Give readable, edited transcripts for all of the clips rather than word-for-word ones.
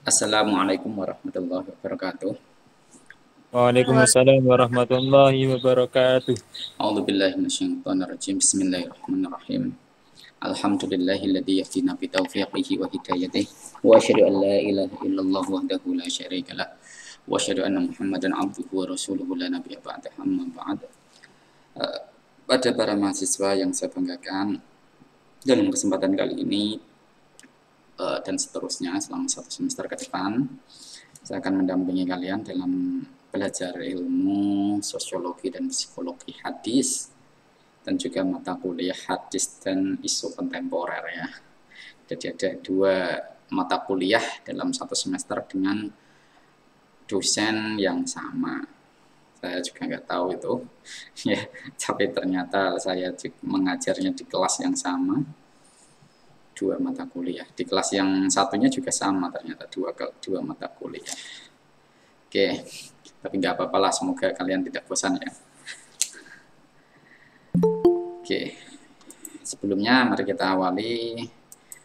Assalamualaikum warahmatullahi wabarakatuh. Waalaikumsalam warahmatullahi wabarakatuh. A'udzubillahi minasyaitonirrajim. Bismillahirrahmanirrahim. Alhamdulillahilladzi yahdina bi taufiqihi wa hidayatihi wa asyhadu an la ilaha illallah wahdahu la syarika lah wa asyhadu anna Muhammadan abduhu wa rasuluhu la nabiyya ba'da. Amma ba'd. Pada para mahasiswa yang saya banggakan, dalam kesempatan kali ini dan seterusnya selama satu semester ke depan, saya akan mendampingi kalian dalam belajar ilmu sosiologi dan psikologi hadis dan juga mata kuliah hadis dan isu kontemporer ya. Jadi ada 2 mata kuliah dalam satu semester dengan dosen yang sama. Saya juga nggak tahu itu ya, tapi ternyata saya mengajarnya di kelas yang sama. 2 mata kuliah. Di kelas yang satunya juga sama ternyata 2 mata kuliah. Oke, tapi nggak apa-apa lah, semoga kalian tidak bosan ya. Oke, sebelumnya mari kita awali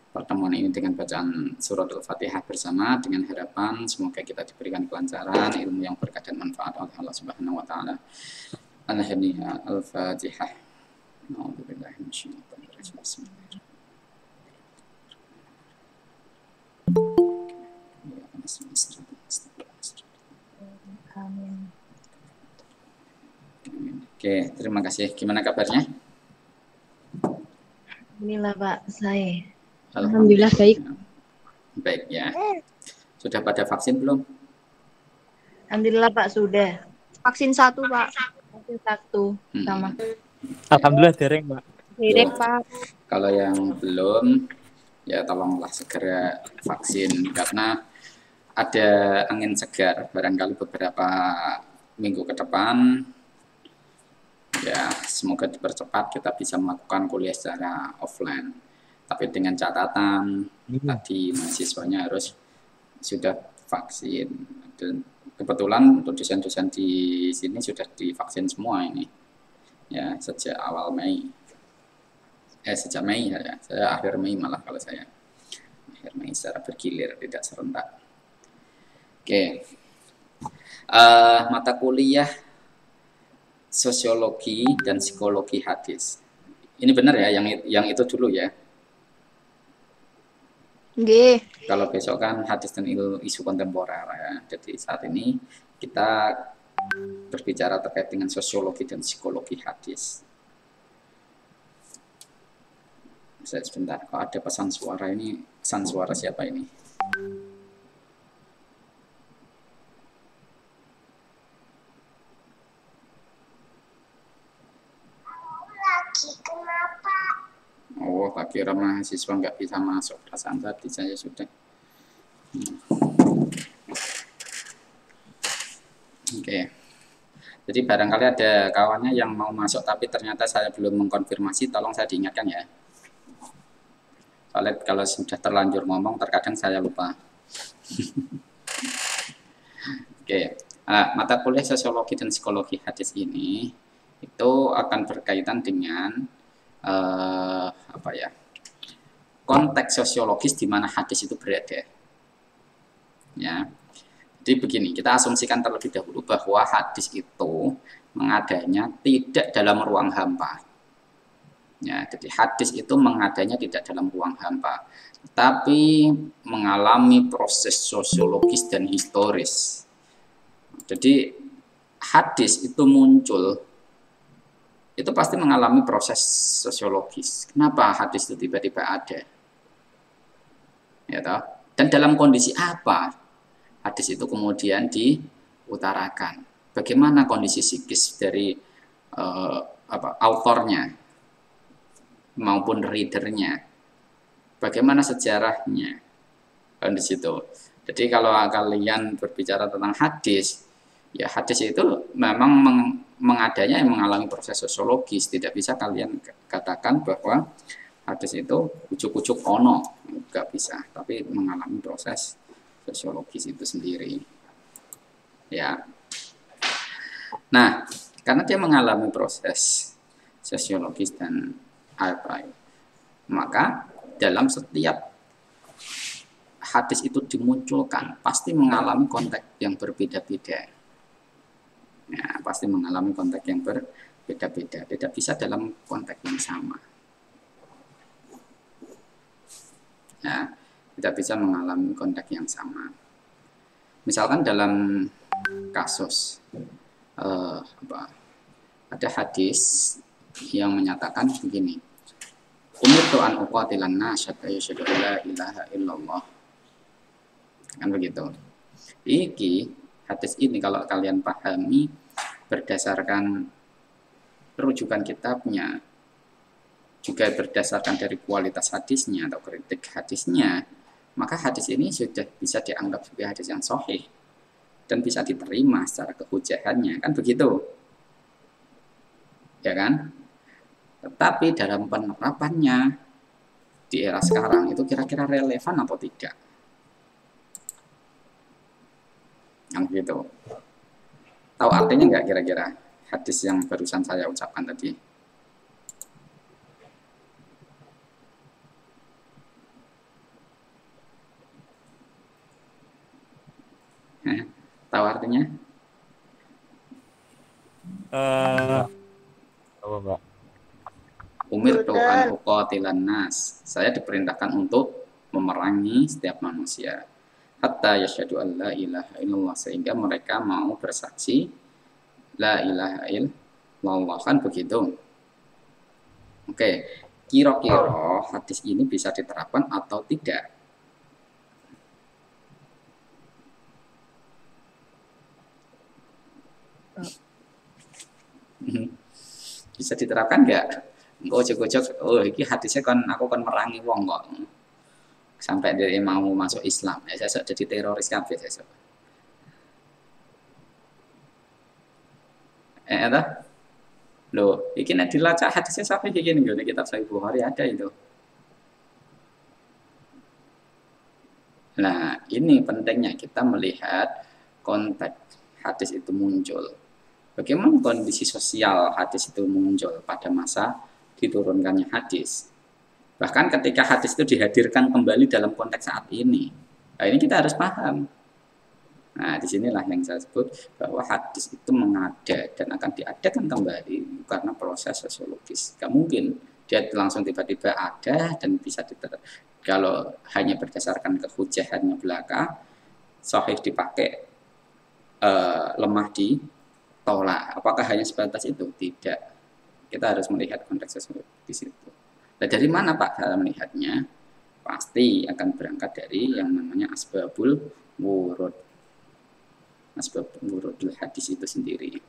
pertemuan ini dengan bacaan surat Al-Fatihah bersama, dengan harapan semoga kita diberikan kelancaran, ilmu yang berkah dan manfaat oleh Allah Subhanahu wa taala. Al-Fatihah. A'udzubillahi minasyaitonir rajim. Bismillahirrahmanirrahim. Amin. Oke, terima kasih. Gimana kabarnya? Inilah Pak, saya. Alhamdulillah baik. Baik ya. Sudah pada vaksin belum? Alhamdulillah Pak, sudah. Vaksin 1 Pak. Vaksin 1 sama. Alhamdulillah dereng, Pak. Derek Pak. Kalau yang belum, ya tolonglah segera vaksin karena ada angin segar barangkali beberapa minggu ke depan. Ya, semoga dipercepat kita bisa melakukan kuliah secara offline. Tapi dengan catatan tadi mahasiswanya harus sudah vaksin. Dan kebetulan untuk dosen-dosen di sini sudah divaksin semua ini. Ya, sejak awal Mei. Sejak Mei ya. Saya akhir Mei malah kalau saya. Akhir Mei secara bergilir, tidak serentak. Oke. Mata kuliah sosiologi dan psikologi hadis. Ini benar ya, yang itu dulu ya. Nggih. Kalau besok kan hadis dan isu kontemporer ya. Jadi saat ini kita berbicara terkait dengan sosiologi dan psikologi hadis. Sebentar, kalau ada pesan suara ini, pesan suara siapa ini? Oh, tak kira mahasiswa nggak bisa masuk, perasaan tadi saya sudah. Oke. Jadi barangkali ada kawannya yang mau masuk tapi ternyata saya belum mengkonfirmasi, tolong saya diingatkan ya. Soalnya kalau sudah terlanjur ngomong terkadang saya lupa. Oke. Mata kuliah sosiologi dan psikologi hadis ini itu akan berkaitan dengan konteks sosiologis di mana hadis itu berada. Ya. Jadi begini, kita asumsikan terlebih dahulu bahwa hadis itu mengadanya tidak dalam ruang hampa. Ya, jadi hadis itu mengadanya tidak dalam ruang hampa, tapi mengalami proses sosiologis dan historis. Jadi hadis itu muncul itu pasti mengalami proses sosiologis. Kenapa hadis itu tiba-tiba ada? Ya toh? Dan dalam kondisi apa hadis itu kemudian diutarakan? Bagaimana kondisi psikis dari autornya maupun readernya? Bagaimana sejarahnya? Di situ. Jadi kalau kalian berbicara tentang hadis, ya hadis itu memang mengadanya yang mengalami proses sosiologis. Tidak bisa kalian katakan bahwa hadis itu ujuk-ujuk ono, nggak bisa, tapi mengalami proses sosiologis itu sendiri. Ya. Nah, karena dia mengalami proses sosiologis dan maka dalam setiap hadis itu dimunculkan, pasti mengalami konteks yang berbeda-beda. Ya, pasti mengalami konteks yang berbeda-beda. Tidak bisa dalam konteks yang sama. Ya, tidak bisa mengalami konteks yang sama. Misalkan dalam kasus ada hadis yang menyatakan begini, umirtu an uqatilan nas hatta yashhadu la ilaha illallah. Kan begitu. Iki hadis ini kalau kalian pahami berdasarkan rujukan kitabnya, juga berdasarkan dari kualitas hadisnya atau kritik hadisnya, maka hadis ini sudah bisa dianggap sebagai hadis yang sahih dan bisa diterima secara kehujahannya, kan begitu? Ya kan? Tetapi dalam penerapannya di era sekarang itu kira-kira relevan atau tidak? Yang begitu. Tahu artinya nggak kira-kira hadis yang barusan saya ucapkan tadi? Tahu artinya? Apa, Pak? Umirtu an uqatilan nas. Saya diperintahkan untuk memerangi setiap manusia. Hatta yashhadu an la ilaha illallah, sehingga mereka mau bersaksi la ilaha illallah, kan begitu. Oke, kira-kira hadis ini bisa diterapkan atau tidak? Bisa diterapkan nggak? Ojok-ojok, oh ini hadisnya kan aku kan merangi wong kok. Sampai dia mau masuk Islam, ya saya jadi teroris kabeh saya. Itu, loh, iki nek dilacak hadisnya sampai kayak gini, nih kitab Sahih Bukhari ada itu. Nah, ini pentingnya kita melihat konteks hadis itu muncul. Bagaimana kondisi sosial hadis itu muncul pada masa diturunkannya hadis. Bahkan ketika hadis itu dihadirkan kembali dalam konteks saat ini. Nah, ini kita harus paham. Nah, disinilah yang saya sebut bahwa hadis itu mengada dan akan diadakan kembali karena proses sosiologis. Gak mungkin dia langsung tiba-tiba ada dan bisa kalau hanya berdasarkan kehujahannya belaka, sahih dipakai, lemah ditolak. Apakah hanya sebatas itu? Tidak. Kita harus melihat konteks sosiologis itu. Nah, dari mana Pak cara melihatnya? Pasti akan berangkat dari yang namanya asbabul wurud. Asbabul wurudul hadis itu sendiri.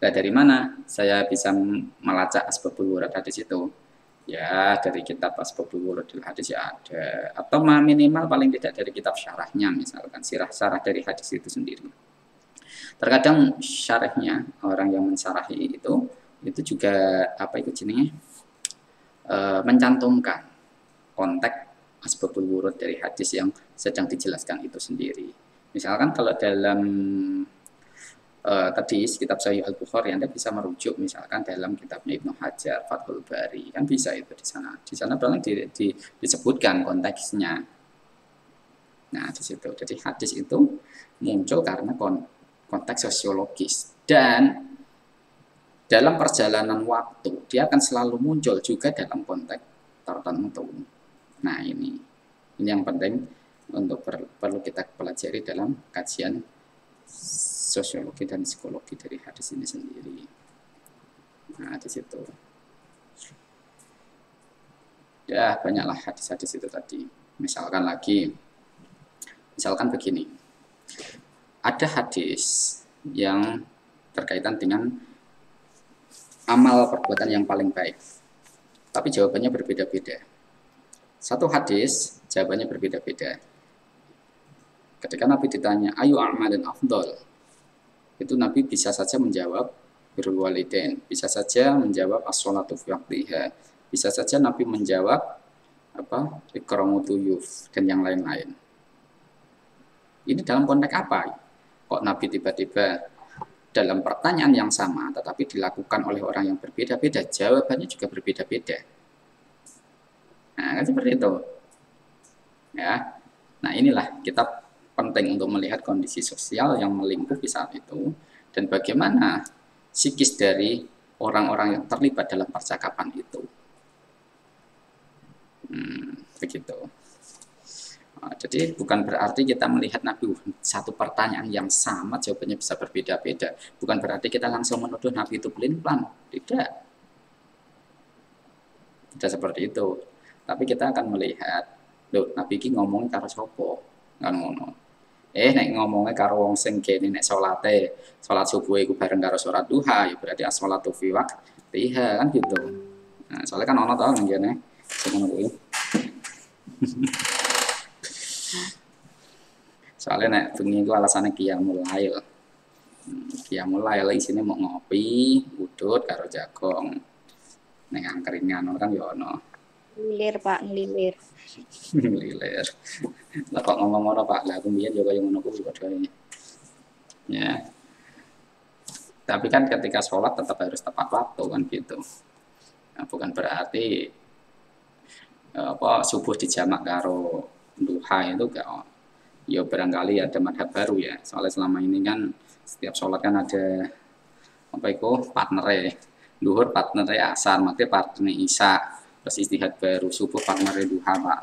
Nah, dari mana saya bisa melacak asbabul wurud hadis itu? Ya, dari kitab asbabul wurudul hadis ya ada. Atau minimal paling tidak dari kitab syarahnya, misalkan syarah dari hadis itu sendiri. Terkadang syarahnya, orang yang mensyarahi itu juga apa itu jenisnya? Mencantumkan konteks asbabul wurud dari hadis yang sedang dijelaskan itu sendiri. Misalkan kalau dalam tadi kitab Sahih Al-Bukhari, Anda bisa merujuk misalkan dalam kitabnya Ibnu Hajar Fathul Bari, kan bisa itu di sana. Di sana paling disebutkan konteksnya. Nah, di situ. Jadi hadis itu muncul karena konteks sosiologis, dan dalam perjalanan waktu dia akan selalu muncul juga dalam konteks tertentu. Nah, ini yang penting untuk perlu kita pelajari dalam kajian sosiologi dan psikologi dari hadis ini sendiri. Nah, di situ. Ya, banyaklah hadis-hadis itu tadi. Misalkan begini. Ada hadis yang berkaitan dengan amal perbuatan yang paling baik, tapi jawabannya berbeda-beda. Satu hadis jawabannya berbeda-beda. Ketika Nabi ditanya ayu a'malin afdol, itu Nabi bisa saja menjawab birrul walidain, bisa saja menjawab as-sholatu fi waqtiha, bisa saja Nabi menjawab ikramut duyuf dan yang lain-lain. Ini dalam konteks apa? Kok Nabi tiba-tiba dalam pertanyaan yang sama tetapi dilakukan oleh orang yang berbeda-beda, jawabannya juga berbeda-beda. Nah, kan seperti itu. Ya. Nah, inilah kita penting untuk melihat kondisi sosial yang melingkupi saat itu dan bagaimana psikis dari orang-orang yang terlibat dalam percakapan itu. Begitu. Jadi bukan berarti kita melihat Nabi satu pertanyaan yang sama jawabannya bisa berbeda-beda. Bukan berarti kita langsung menuduh Nabi itu pelin-pelan. Tidak. Tidak seperti itu. Tapi kita akan melihat, loh, Nabi ini ngomong karo sopo, kan ngono. Nek ngomongnya karo wong sing kene nek salat subuh iku bareng karo salat duha, ya berarti as-shalatu fi waqtiha kan gitu. Nah, soalnya kan ono to ngene sing ngono kuwi. Soalnya nek bengi itu alasannya qiyamul lail. Qiyamul lail isine mau ngopi, udut karo jagong. Nek angkringan kan ya ono. Ngilir Pak, ngilir. Ngilir. Lah kok ngomong ngono Pak, lah aku mbiyen yo kaya ngono kuwi padahal. Ya. Tapi kan ketika sholat tetap harus tepat waktu kan gitu. Nah, bukan berarti subuh dijamak karo duha itu gak. Ya barangkali ada madhab baru ya. Soalnya selama ini kan setiap sholat kan ada partnernya. Duhur partnernya asar, maghrib partnernya isya. Terus istihad baru, subuh partnernya duha Pak.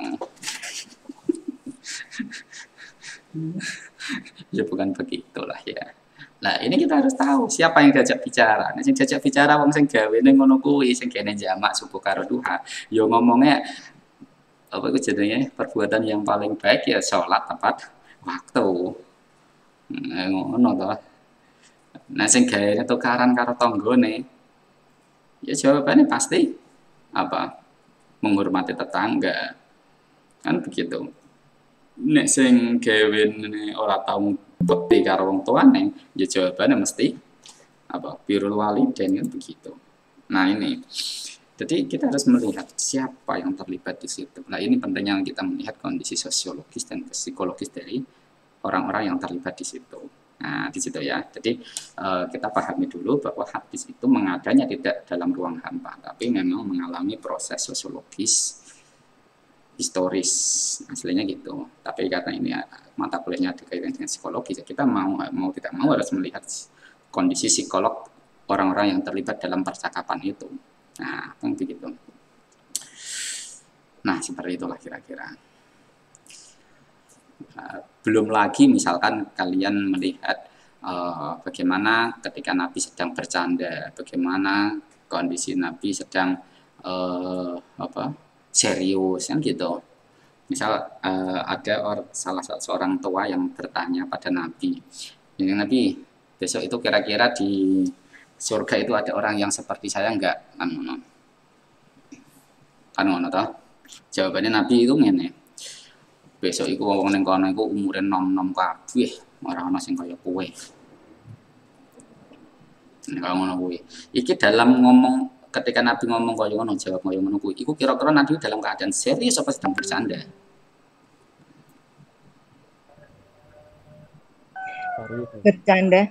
Ya bukan begitulah ya. Nah, ini kita harus tahu siapa yang diajak bicara. Nah, sing diajak bicara wong sing gawene ngono kuwi, sing kene jamak subuh karo duha. Yo ngomongnya perbuatan yang paling baik ya sholat tepat waktu. Ngono toh. Nah, sing gawe tukaran karo tanggane. Ya jawabannya pasti apa? Menghormati tetangga. Kan begitu. Nek sing gawe ora tau bekti karo wong tuane, ya jawabannya mesti apa? Birrul walidain kan begitu. Nah, ini. Jadi kita harus melihat siapa yang terlibat di situ. Nah, ini pentingnya kita melihat kondisi sosiologis dan psikologis dari orang-orang yang terlibat di situ. Nah, di situ ya. Jadi kita pahami dulu bahwa hadis itu mengadanya tidak dalam ruang hampa, tapi memang mengalami proses sosiologis historis aslinya gitu. Tapi karena ini mata kuliahnya ada kaitan dengan psikologi, kita mau tidak mau harus melihat kondisi psikolog orang-orang yang terlibat dalam percakapan itu. Nah, kan begitu. Nah, seperti itulah kira-kira. Belum lagi misalkan kalian melihat bagaimana ketika Nabi sedang bercanda, bagaimana kondisi Nabi sedang serius kan gitu. Misal ada salah seorang tua yang bertanya pada Nabi, ini Nabi besok itu kira-kira di surga itu ada orang yang seperti saya enggak? Kan ngono toh? Jawabannya Nabi itu ngene. Besok iku wong ning kono iku umure nom-nom kabeh, ora ana sing kaya kowe. Nek ngono kuwi. Iki dalam ngomong ketika Nabi ngomong kaya ngono, jawab kaya ngono kuwi. Iku kira-kira Nabi dalam keadaan serius apa sedang bercanda? Bercanda.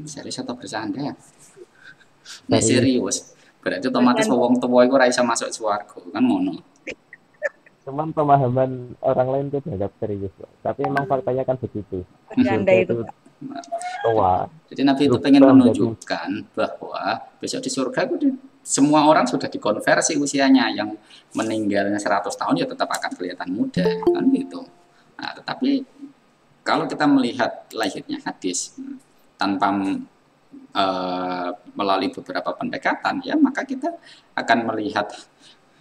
Serius atau bercanda? Nek serius, berarti otomatis wong tuwa iku ora iso masuk swarga, kan ngono. Cuman pemahaman orang lain itu dianggap serius, tapi memang faktanya kan begitu. Bercanda itu. Tua. Jadi Nabi itu pengen menunjukkan bahwa besok di surga itu semua orang sudah dikonversi usianya, yang meninggalnya 100 tahun ya tetap akan kelihatan muda, kan gitu. Nah, tetapi kalau kita melihat lahirnya hadis tanpa melalui beberapa pendekatan, ya maka kita akan melihat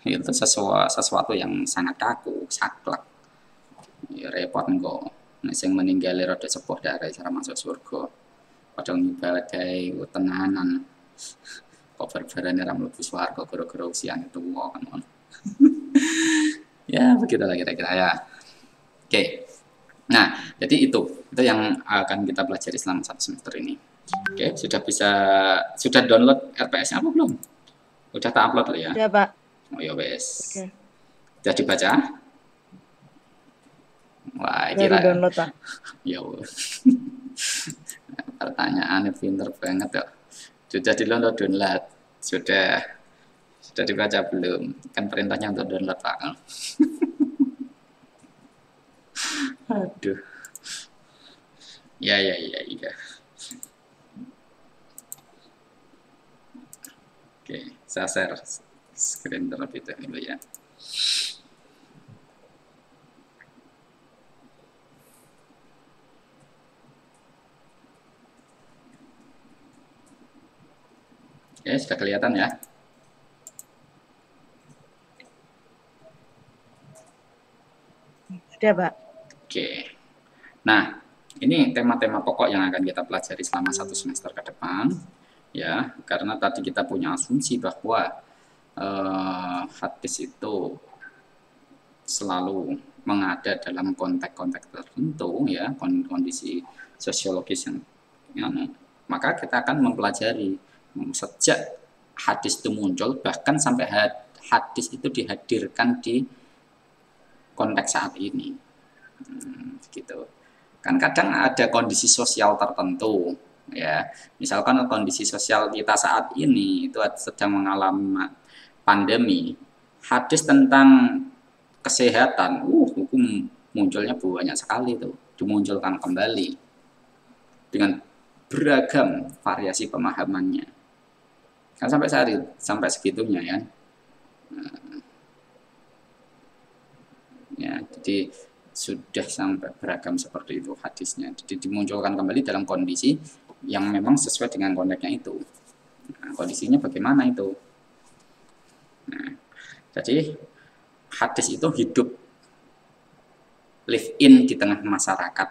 itu sesuatu yang sangat kaku, saklek. Ya repot engko. Nek sing meninggal rada sepuh darah cara masuk surga. Padahal ngibadai tenanan. Kok barbarane ra mlebu swarga gara-gara usiane tuwa kan. Ya, begitulah kira-kira ya. Oke. Nah, jadi itu yang akan kita pelajari selama 1 semester ini. Oke, sudah download RPS-nya apa belum? Udah tak upload loh ya? Sudah, Pak. Oh ya wes. Oke. Sudah dibaca? Wah, Baru kira download, Pak. ya. Pertanyaannya pinter banget ya. Sudah download? Sudah dibaca belum? Kan perintahnya untuk download Pak. Aduh. Ya, ya, ya, ya. Oke, saya share screen terlebih dahulu ya. Oke, sudah kelihatan ya. Sudah, Pak. Oke. Nah, ini tema-tema pokok yang akan kita pelajari selama 1 semester ke depan, ya. Karena tadi kita punya asumsi bahwa hadis itu selalu mengada dalam konteks-konteks tertentu, ya, kondisi sosiologis yang maka kita akan mempelajari sejak hadis itu muncul, bahkan sampai hadis itu dihadirkan di konteks saat ini. Gitu. Kan kadang ada kondisi sosial tertentu, ya. Misalkan kondisi sosial kita saat ini itu sedang mengalami pandemi. Hadis tentang kesehatan, hukum munculnya banyak sekali tuh, dimunculkan kembali dengan beragam variasi pemahamannya. Kan sampai segitunya ya. Ya, jadi sudah sampai beragam seperti itu hadisnya. Jadi dimunculkan kembali dalam kondisi yang memang sesuai dengan konteksnya itu. Nah, kondisinya bagaimana itu? Nah, jadi hadis itu hidup live in di tengah masyarakat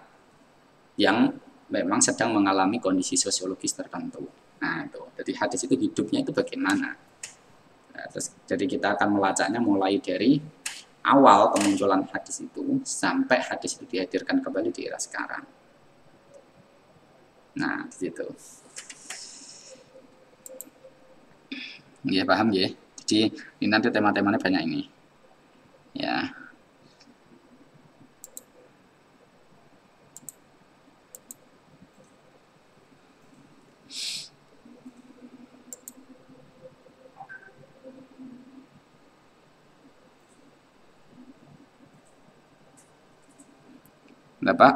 yang memang sedang mengalami kondisi sosiologis tertentu. Nah, itu. Jadi hadis itu hidupnya itu bagaimana? Nah, jadi kita akan melacaknya mulai dari awal kemunculan hadis itu sampai hadis itu dihadirkan kembali di era sekarang. Nah, di situ. Ya, paham ya? Jadi ini nanti tema-temanya banyak ini. Ya.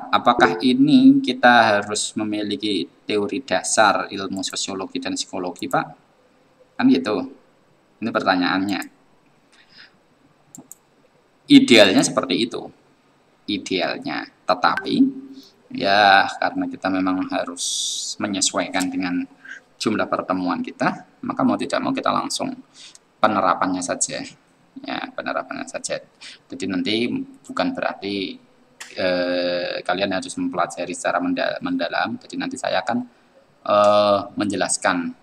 Apakah ini kita harus memiliki teori dasar ilmu sosiologi dan psikologi, Pak? Kan gitu. Ini pertanyaannya. Idealnya seperti itu. Idealnya. Tetapi, ya karena kita memang harus menyesuaikan dengan jumlah pertemuan kita, maka mau tidak mau kita langsung penerapannya saja. Ya, penerapannya saja. Jadi nanti bukan berarti kalian harus mempelajari secara mendalam. Jadi nanti saya akan menjelaskan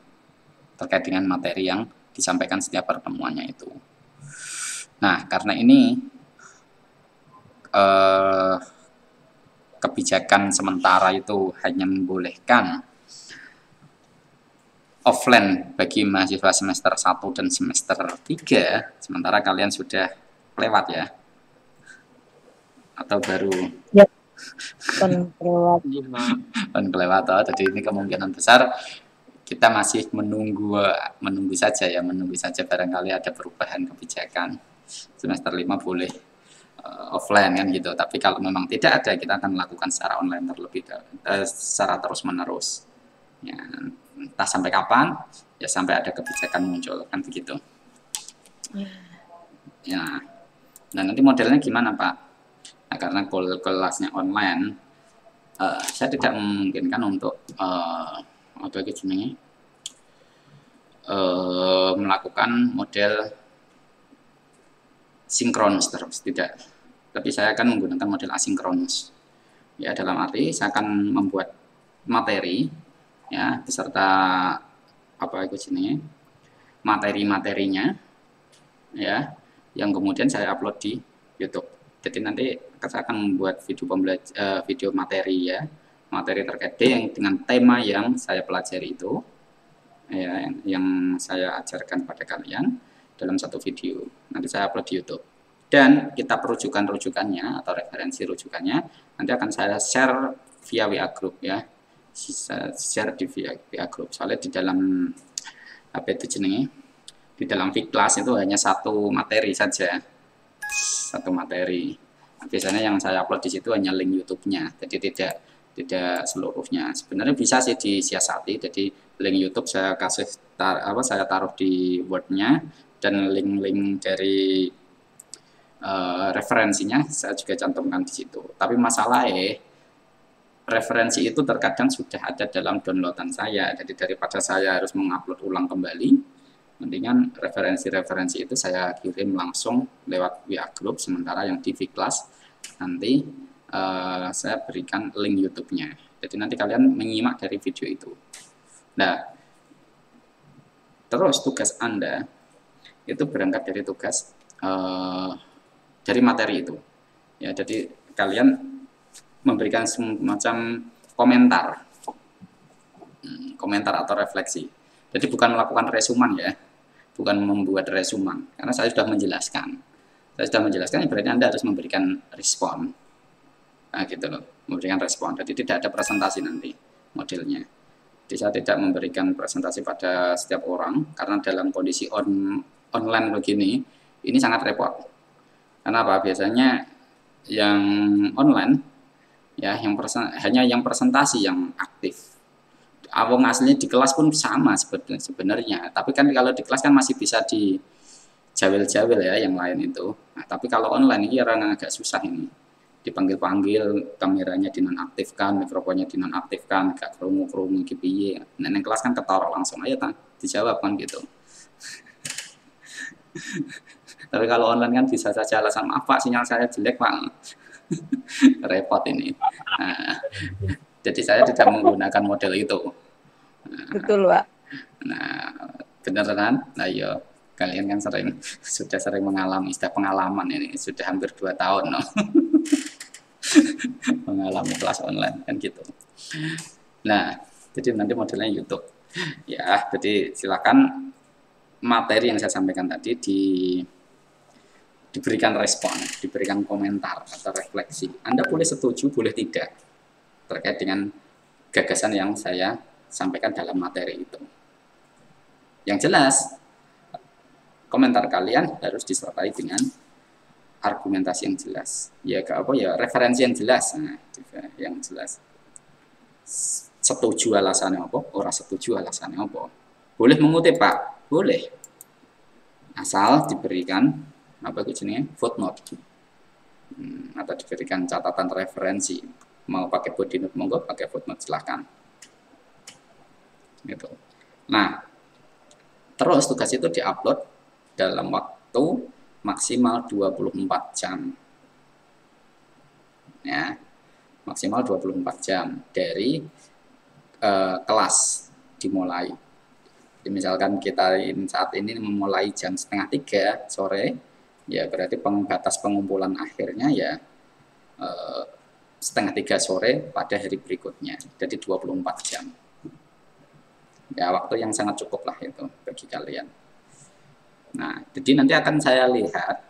terkait dengan materi yang disampaikan setiap pertemuannya itu. Nah, karena ini kebijakan sementara itu hanya membolehkan offline bagi mahasiswa semester 1 dan semester 3, sementara kalian sudah lewat ya. Atau baru ya, kelewat. kelewat. Jadi ini kemungkinan besar kita masih menunggu saja ya, menunggu saja barangkali ada perubahan kebijakan. Semester 5 boleh offline kan gitu. Tapi kalau memang tidak ada, kita akan melakukan secara online terlebih secara terus-menerus. Ya, entah sampai kapan, ya sampai ada kebijakan muncul kan begitu. Ya. Nah, nanti modelnya gimana, Pak? Nah, karena kelasnya online, saya tidak memungkinkan untuk melakukan model sinkronus terus, tidak. Tapi saya akan menggunakan model asinkronus. Ya, dalam arti saya akan membuat materi, ya, beserta materi-materinya, ya, yang kemudian saya upload di YouTube. Jadi nanti saya akan membuat video materi ya, materi terkait dengan tema yang saya pelajari itu, ya, yang saya ajarkan pada kalian dalam satu video. Nanti saya upload di YouTube. Dan kita rujukannya atau referensi rujukannya nanti akan saya share via WA group ya, share di WA group. Soalnya di dalam di dalam Fik Class itu hanya satu materi saja. Satu materi. Biasanya yang saya upload di situ hanya link YouTube-nya, jadi tidak seluruhnya. Sebenarnya bisa sih disiasati, jadi link YouTube saya kasih saya taruh di Word-nya, dan link-link dari referensinya saya juga cantumkan di situ. Tapi masalahnya referensi itu terkadang sudah ada dalam downloadan saya, jadi daripada saya harus mengupload ulang kembali, mendingan referensi-referensi itu saya kirim langsung lewat WA Group, sementara yang di V-Class nanti saya berikan link YouTube-nya. Jadi nanti kalian menyimak dari video itu. Nah, terus tugas Anda itu berangkat dari tugas dari materi itu. Ya, jadi kalian memberikan semacam komentar atau refleksi. Jadi bukan melakukan resuman ya, bukan membuat resuman, karena saya sudah menjelaskan. Saya sudah menjelaskan, berarti Anda harus memberikan respon. Nah, gitu loh, memberikan respon. Jadi tidak ada presentasi nanti modelnya. Jadi saya tidak memberikan presentasi pada setiap orang, karena dalam kondisi online begini, ini sangat repot. Karena apa? Biasanya yang online, ya, hanya yang presentasi yang aktif. Awong aslinya di kelas pun sama sebenarnya, tapi kan kalau di kelas kan masih bisa dijawel-jawel ya yang lain itu. Nah, tapi kalau online ini orang agak susah ini, dipanggil-panggil, kameranya dinonaktifkan, mikrofonnya dinonaktifkan, gak kerungu-kerungu gitu. Nah, kelas kan ketara langsung aja dijawab kan gitu. Tapi kalau online kan bisa saja alasan, maaf Pak, sinyal saya jelek Pak. Repot ini. Nah, jadi saya tidak menggunakan model itu. Nah, Betul, Pak. Nah, beneran? Nah, iya, kalian kan sudah sering mengalami, sudah pengalaman ini, sudah hampir 2 tahun, no? Mengalami kelas online, kan gitu. Nah, jadi nanti modelnya YouTube. Ya, jadi silakan materi yang saya sampaikan tadi diberikan respon, diberikan komentar atau refleksi. Anda boleh setuju, boleh tidak terkait dengan gagasan yang saya sampaikan dalam materi itu. Yang jelas, komentar kalian harus disertai dengan argumentasi yang jelas. Ya referensi yang jelas. Nah, yang jelas. Setuju alasannya apa? Orang setuju alasannya apa? Boleh mengutip Pak? Boleh. Asal diberikan footnote. Atau diberikan catatan referensi. Mau pakai body note monggo, pakai footnote silahkan. Gitu. Nah, terus tugas itu diupload dalam waktu maksimal 24 jam. Ya, maksimal 24 jam dari kelas dimulai. Jadi misalkan kita saat ini memulai jam 2:30 sore, ya berarti batas pengumpulan akhirnya ya 2:30 sore pada hari berikutnya. Jadi 24 jam. Ya, waktu yang sangat cukup lah itu bagi kalian. Nah, jadi nanti akan saya lihat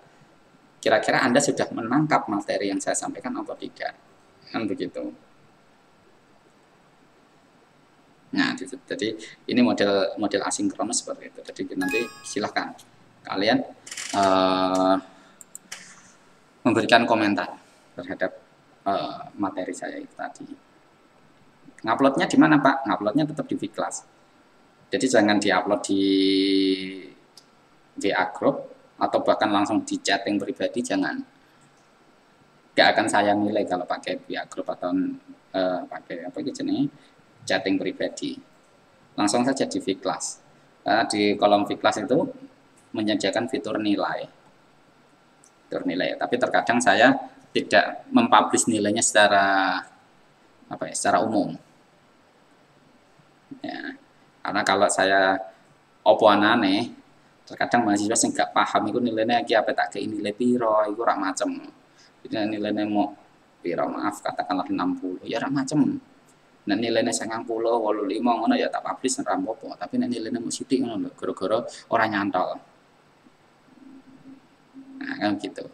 kira-kira Anda sudah menangkap materi yang saya sampaikan atau tidak. Kan begitu. Nah, jadi ini model asinkronus seperti itu. Jadi nanti silahkan kalian memberikan komentar terhadap materi saya itu tadi. Nguploadnya di mana Pak? Nguploadnya tetap di V-Class. Jadi jangan diupload di WA Group atau bahkan langsung di chatting pribadi, jangan. Gak akan saya nilai kalau pakai WA Group atau pakai chatting pribadi. Langsung saja di V-Class. Di kolom V-Class itu menyediakan fitur nilai. Tapi terkadang saya tidak mempublish nilainya secara umum. Ya. Karena kalau saya aneh, terkadang mahasiswa yang nggak paham itu nilainya apa tak kayak nilai piro, itu rak macem. Jadi nilainya mau piro, maaf katakanlah 60, ya rak macem. Nah nilainya 90, 85 ngono ya tak publish ora apa-apa, tapi nek nilainya mau sithik ngono lho, gara-gara ora nyantol. Nah, kan gitu.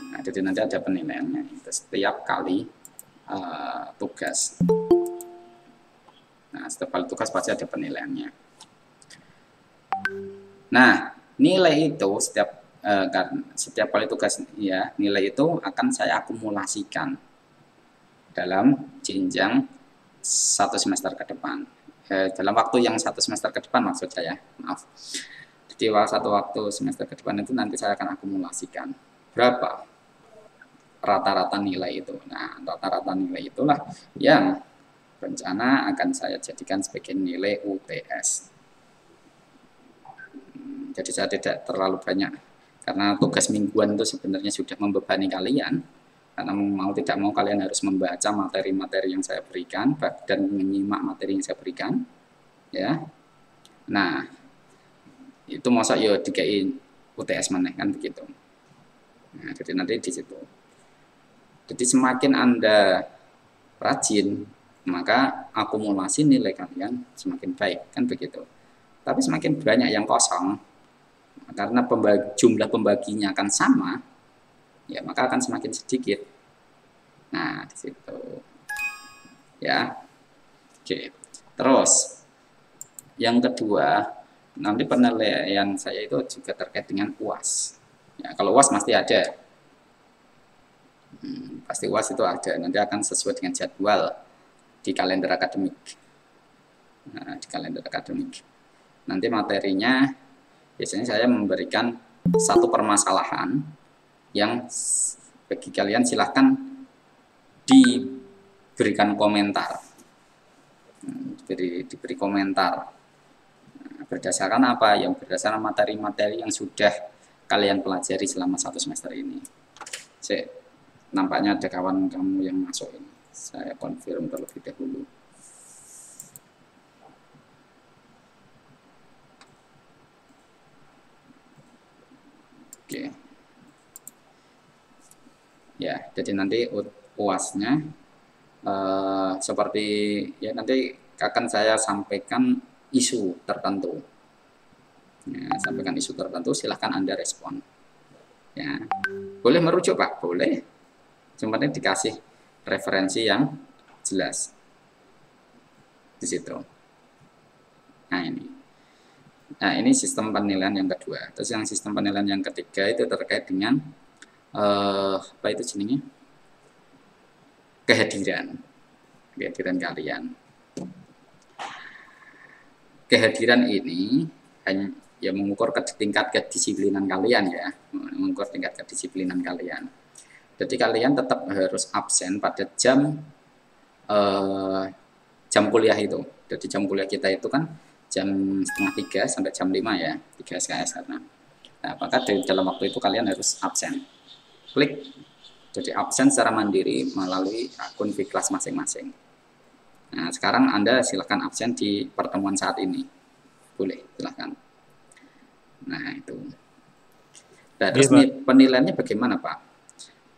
Nah, jadi nanti ada penilaiannya itu setiap kali tugas. Nah, setiap kali tugas pasti ada penilaiannya. Nah, nilai itu setiap karena setiap kali tugas ya nilai itu akan saya akumulasikan dalam jenjang 1 semester ke depan. Dalam waktu yang 1 semester ke depan maksud saya, maaf. Jadi waktu semester ke depan itu nanti saya akan akumulasikan berapa rata-rata nilai itu. Nah, rata-rata nilai itulah yang rencana akan saya jadikan sebagai nilai UTS. Jadi saya tidak terlalu banyak, karena tugas mingguan itu sebenarnya sudah membebani kalian, karena mau tidak mau kalian harus membaca materi-materi yang saya berikan dan menyimak materi yang saya berikan, ya. Nah, itu masa ya dikai UTS mana kan begitu. Nah, jadi nanti di situ. Jadi semakin Anda rajin, maka akumulasi nilai kalian semakin baik kan begitu. Tapi semakin banyak yang kosong, karena jumlah pembaginya akan sama, ya maka akan semakin sedikit. Nah, di situ. Ya. Oke. Terus yang kedua, nanti penilaian saya itu juga terkait dengan UAS. Ya, kalau UAS pasti ada. Pasti UAS itu ada. Nanti akan sesuai dengan jadwal di kalender akademik. Nah, di kalender akademik. Nanti materinya biasanya saya memberikan satu permasalahan yang bagi kalian silahkan diberikan komentar, diberi komentar. Berdasarkan apa? Yang berdasarkan materi-materi yang sudah kalian pelajari selama 1 semester ini. Nampaknya ada kawan kamu yang masuk ini. Saya konfirm terlebih dahulu. Oke. Ya, jadi nanti UAS-nya seperti ya nanti akan saya sampaikan isu tertentu. Ya, sampaikan isu tertentu, silahkan Anda respon. Ya, boleh merujuk Pak, boleh. Cuma ini dikasih referensi yang jelas di situ. Nah ini. Nah, ini sistem penilaian yang kedua. Terus yang sistem penilaian yang ketiga itu terkait dengan apa itu jenisnya? Kehadiran kalian. Kehadiran ini hanya ya mengukur tingkat kedisiplinan kalian ya, mengukur tingkat kedisiplinan kalian. Jadi kalian tetap harus absen pada jam kuliah itu. Jadi jam kuliah kita itu kan jam 2:30 sampai jam 5 ya, 3 SKS karena. Nah, maka dalam waktu itu kalian harus absen. Klik jadi absen secara mandiri melalui akun Fiklas masing-masing. Nah, sekarang Anda silakan absen di pertemuan saat ini. Boleh, silakan. Nah, itu. Nah, terus penilaiannya bagaimana, Pak?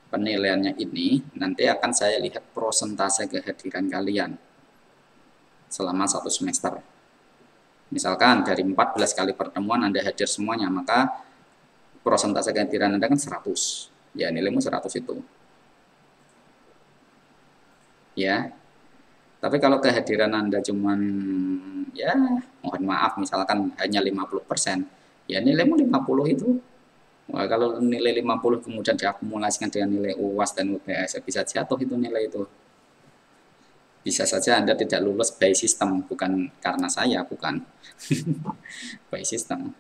Penilaiannya ini nanti akan saya lihat prosentase kehadiran kalian selama 1 semester. Misalkan dari 14 kali pertemuan Anda hadir semuanya, maka prosentase kehadiran Anda kan 100. Ya, nilaimu 100 itu. Ya. Tapi kalau kehadiran Anda cuman ya, mohon maaf misalkan hanya 50%, ya nilaimu 50 itu. Wah, kalau nilai 50 kemudian diakumulasikan dengan nilai UAS dan UTS, bisa jatuh itu nilai itu. Bisa saja Anda tidak lulus by system, bukan karena saya, bukan. By system.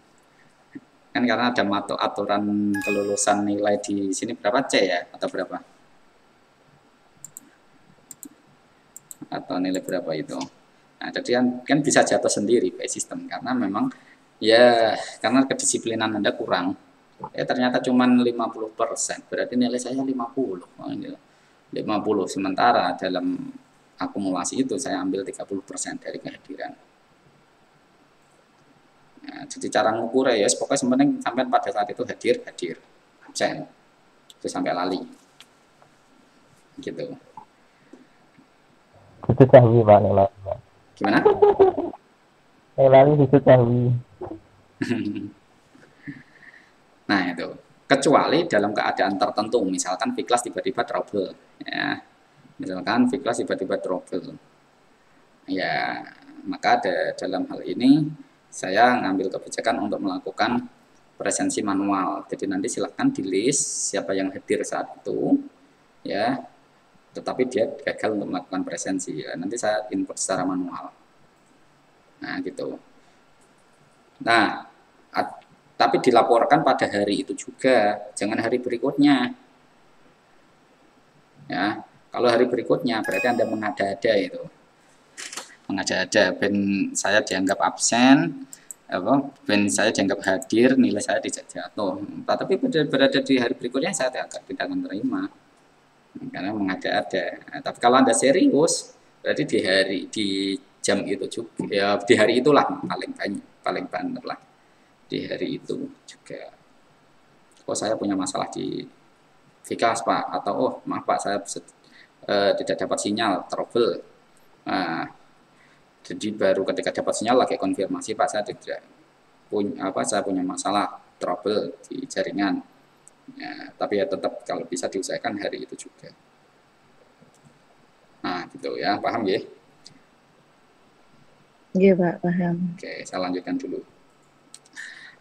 Kan karena ada aturan kelulusan nilai di sini berapa C ya? Atau berapa? Atau nilai berapa itu? Nah, jadi kan bisa jatuh sendiri by system, karena memang ya karena kedisiplinan Anda kurang. Ya ternyata cuma 50%, berarti nilai saya 50. 50, sementara dalam akumulasi itu saya ambil 30% dari kehadiran. Nah, jadi cara ngukur ya, pokoknya sebenarnya sampai pada saat itu hadir, absen, itu sampai lali, gitu. Itu cahwi Pak, Gimana? lali itu cahwi. Nah itu, kecuali dalam keadaan tertentu, misalkan Fiklas tiba-tiba trouble, ya. Misalkan Fiklas tiba-tiba trouble, ya maka dalam hal ini saya ngambil kebijakan untuk melakukan presensi manual. Jadi nanti silahkan di list siapa yang hadir saat itu, ya. Tetapi dia gagal untuk melakukan presensi. Ya. Nanti saya input secara manual. Nah, gitu. Nah, tapi dilaporkan pada hari itu juga, jangan hari berikutnya. Ya, kalau hari berikutnya berarti Anda mengada-ada itu. Mengada-ada, ben saya dianggap absen, ben saya dianggap hadir, nilai saya tidak jatuh. Tapi berada di hari berikutnya saya tidak akan terima. Karena mengada-ada. Nah, tapi kalau Anda serius, berarti di jam itu juga, ya di hari itulah paling banter lah. Di hari itu juga. Oh saya punya masalah di Vikas Pak, atau oh maaf Pak saya tidak dapat sinyal, trouble. Nah, jadi baru ketika dapat sinyal lagi konfirmasi Pak saya tidak punya saya punya masalah trouble di jaringan. Ya, tapi ya tetap kalau bisa diusahakan hari itu juga. Nah gitu ya, paham ya? Iya Pak, paham. Oke, saya lanjutkan dulu.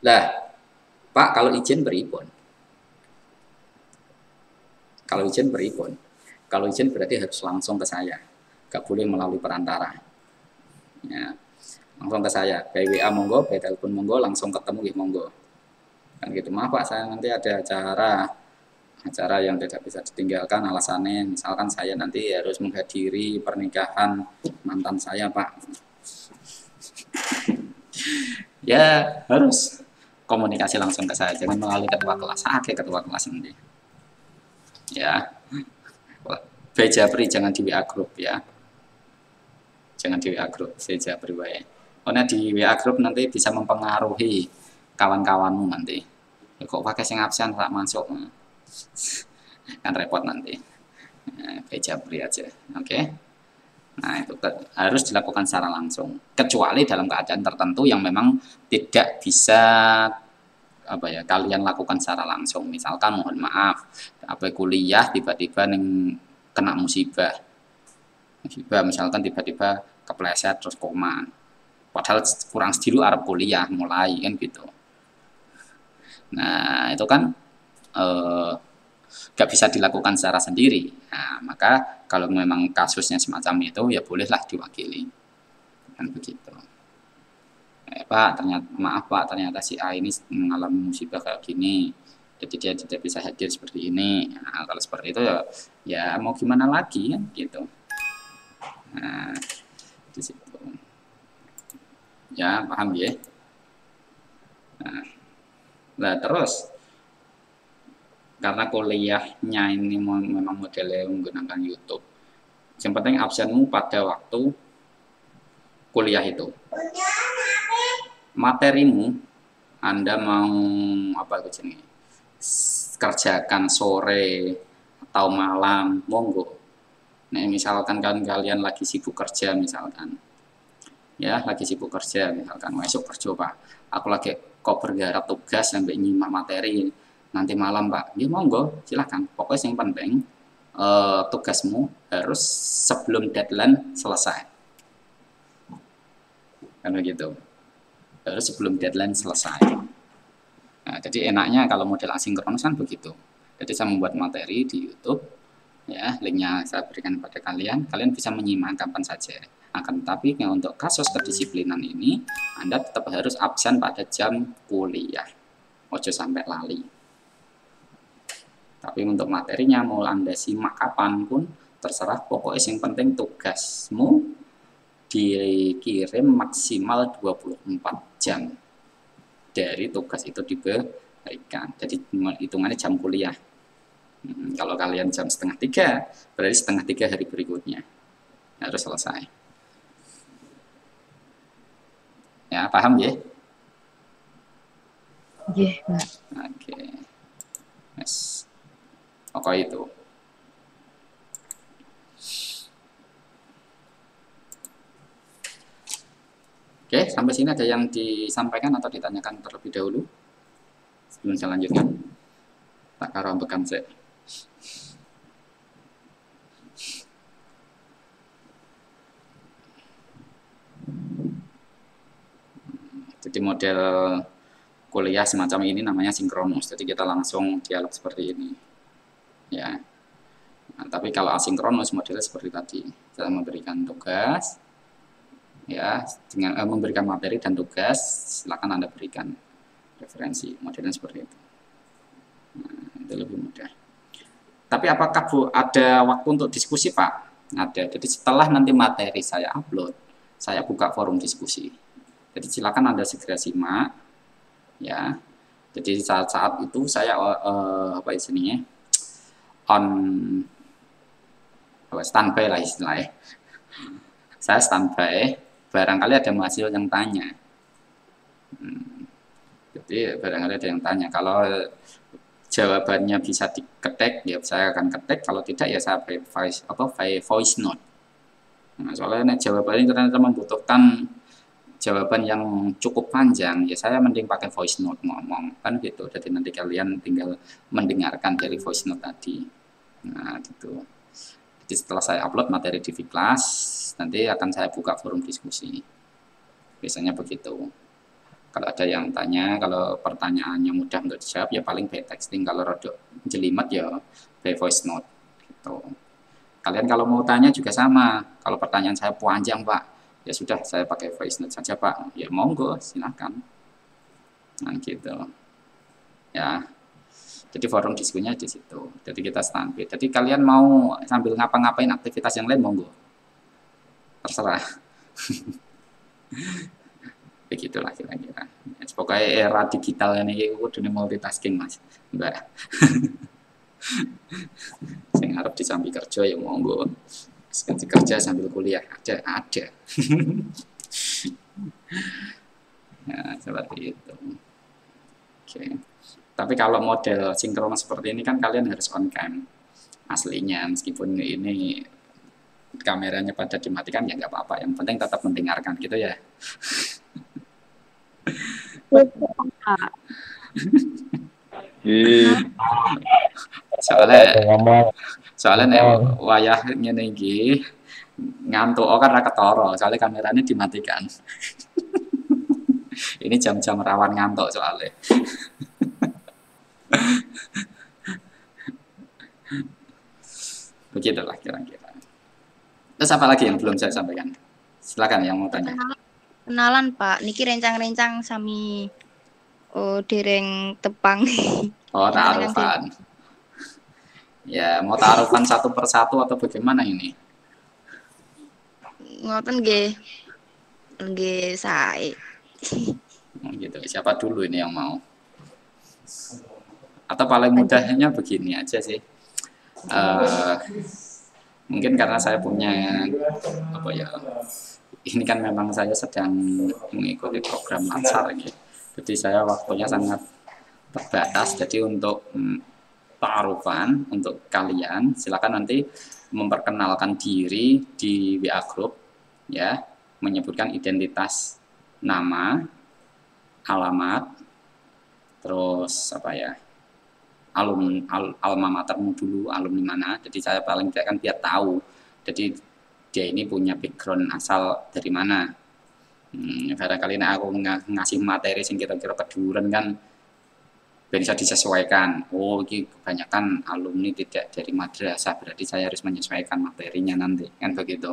Lah, Pak kalau izin beripun. Kalau izin beripun. Kalau izin berarti harus langsung ke saya, gak boleh melalui perantara. Ya, langsung ke saya, by WA monggo, by telepon monggo, langsung ketemu ya monggo. Kan gitu, maaf Pak saya nanti ada acara yang tidak bisa ditinggalkan, alasannya misalkan saya nanti harus menghadiri pernikahan mantan saya Pak. Ya harus komunikasi langsung ke saya, jangan melalui ketua kelas. Ketua kelas nanti ya. By Japri jangan di WA group ya, jangan di WA group, saya Japri wae. Karena di WA group nanti bisa mempengaruhi kawan-kawanmu nanti. Kok pakai sing absen tak masuk, kan repot nanti. By Japri aja, oke? Nah itu harus dilakukan secara langsung, kecuali dalam keadaan tertentu yang memang tidak bisa kalian lakukan secara langsung. Misalkan mohon maaf, kuliah tiba-tiba kena musibah, misalkan tiba-tiba kepleset terus koma, padahal kurang sedikit Arab kuliah mulai kan gitu. Nah itu kan gak bisa dilakukan secara sendiri. Nah, maka kalau memang kasusnya semacam itu ya bolehlah diwakili kan begitu. Pak maaf Pak ternyata si A ini mengalami musibah kayak gini, jadi dia tidak bisa hadir seperti ini. Nah, kalau seperti itu ya mau gimana lagi kan gitu. Nah di situ ya, paham ya. Nah terus karena kuliahnya ini memang modelnya menggunakan YouTube, yang penting absenmu pada waktu kuliah itu. Materimu Anda mau kerjakan sore atau malam, monggo. Nah, misalkan kalian lagi sibuk kerja misalkan, ya lagi sibuk kerja misalkan, esok kerja Pak, aku lagi kok bergarap tugas sampai nyimak materi nanti malam Pak, ya monggo silahkan. Pokoknya yang penting tugasmu harus sebelum deadline selesai, kan begitu, harus sebelum deadline selesai. Nah, jadi enaknya kalau model asinkronus kan begitu. Jadi saya membuat materi di YouTube, ya linknya saya berikan kepada kalian, kalian bisa menyimak kapan saja. Akan tetapi untuk kasus kedisiplinan ini, Anda tetap harus absen pada jam kuliah, ojo sampai lali. Tapi untuk materinya mau Anda simak kapanpun terserah, pokoknya yang penting tugasmu dikirim maksimal 24 jam dari tugas itu diberikan. Jadi hitungannya jam kuliah. Kalau kalian jam 2:30, berarti 2:30 hari berikutnya harus selesai. Ya, paham ya? Iya, Pak. Oke. Yes. Pokoknya itu. Oke, sampai sini ada yang disampaikan atau ditanyakan terlebih dahulu? Sebelum saya lanjutkan. Tak karo ambekan sih. Jadi model kuliah semacam ini namanya sinkronus. Jadi kita langsung dialog seperti ini. Ya. Nah, tapi kalau asinkronus modelnya seperti tadi. Saya memberikan tugas, ya, dengan memberikan materi dan tugas, silakan Anda berikan referensi. Modelnya seperti itu. Nah, itu lebih mudah. Tapi apakah Bu ada waktu untuk diskusi, Pak? Ada. Jadi setelah nanti materi saya upload, saya buka forum diskusi. Jadi silakan Anda segera simak, ya. Jadi saat-saat itu saya apa istilahnya on standby lah istilahnya. Saya standby, barangkali ada mahasiswa yang tanya. Jadi barangkali ada yang tanya. Kalau jawabannya bisa diketik, ya saya akan ketik. Kalau tidak, ya saya voice note. Nah, soalnya jawabannya ternyata membutuhkan jawaban yang cukup panjang, ya saya mending pakai voice note ngomong, kan gitu. Jadi nanti kalian tinggal mendengarkan dari voice note tadi. Nah, gitu. Jadi setelah saya upload materi di Vclass, nanti akan saya buka forum diskusi. Biasanya begitu. Kalau ada yang tanya, kalau pertanyaannya mudah untuk dijawab, ya paling by texting. Kalau rodok jelimet, ya by voice note. Gitu. Kalian kalau mau tanya juga sama. Kalau pertanyaan saya panjang, Pak, ya sudah, saya pakai voice note saja, Pak. Ya monggo, silakan. Nah, gitu. Ya. Jadi forum diskusinya di situ. Jadi kita standby. Jadi kalian mau sambil ngapa-ngapain aktivitas yang lain, monggo. Terserah. Begitulah kira-kira. Pokoknya era digital ini udah multitasking, Mas, Mbak. Saya harap disambi kerja, ya monggo. Sekali kerja sambil kuliah ada. Ya, seperti itu. Oke. Tapi kalau model sinkronus seperti ini kan kalian harus on cam aslinya, meskipun ini kameranya pada dimatikan ya nggak apa-apa. Yang penting tetap mendengarkan gitu ya. soalnya nek wayah ngene iki ngantuk kan ra ketara, soalnya kameranya dimatikan. Ini jam-jam rawan ngantuk soalnya. Begitulah kira-kira. Terus apa lagi yang belum saya sampaikan? Silakan yang mau tanya. Kenalan, Pak. Niki rencang-rencang sami dereng tepang. Oh, ta'arufan. Ya, mau ta'arufan satu persatu atau bagaimana ini? Ngoten nggih. Nggih sae. Gitu. Siapa dulu ini yang mau? Atau paling mudahnya begini aja sih. Mungkin karena saya punya apa ya? Ini kan memang saya sedang mengikuti program Lansar gitu. Jadi saya waktunya sangat terbatas. Jadi untuk ta'arufan untuk kalian silakan nanti memperkenalkan diri di WA group ya, menyebutkan identitas, nama, alamat, terus apa ya? Alma matermu dulu, alumni mana. Jadi saya paling tidak kan biar tahu. Jadi dia ini punya background asal dari mana. Barangkali aku ngasih materi yang kira-kira keduren kan bisa disesuaikan. Oh, ini kebanyakan alumni tidak dari madrasah, berarti saya harus menyesuaikan materinya nanti, kan begitu.